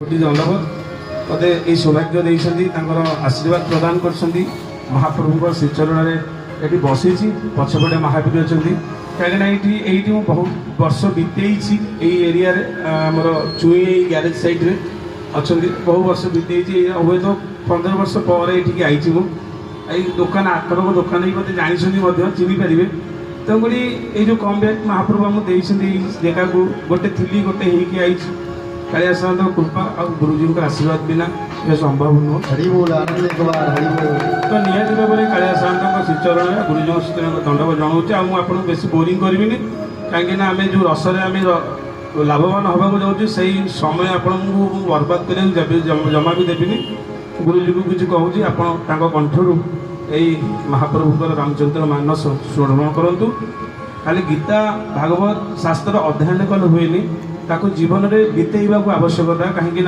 कोटी धन्यवाद मते ये सौभाग्य देइछन्ती आशीर्वाद प्रदान करछन्ती महाप्रभु श्रीचरण ये बसी पछपटे महावीर अच्छा कहीं ये बहुत वर्ष बीतई एरिया आमर चुई ग्यारेज साइड रे अच्छा बहु वर्ष बीतई हे तो 15 वर्ष पर ये आई दुकान आक्रमक दुकान ही मत जानते चिन्ह पारे तेणुक ये जो कम बैक महाप्रभु आमको जगह को गोटे थी गोटे आई कालिया साहब कृपा और गुरुजी का आशीर्वाद बिना यह संभव नुह तो निहती भाव में कालिया साहब श्रीचरण गुरुजी दंडक जनाऊँ आपको बेस बोरिंग करी कहीं आम जो रसरे आम लाभवान होगा जाऊँ से समय आपको बर्बाद कर जमा भी देवी गुरुजी को किसी कहूँ आप कंठर यही महाप्रभुकर रामचंद्र मानस श्रवण करूँ खाली गीता भागवत शास्त्र अध्ययन कले हुए ताको जीवन में बीतेवा आवश्यकता कहीं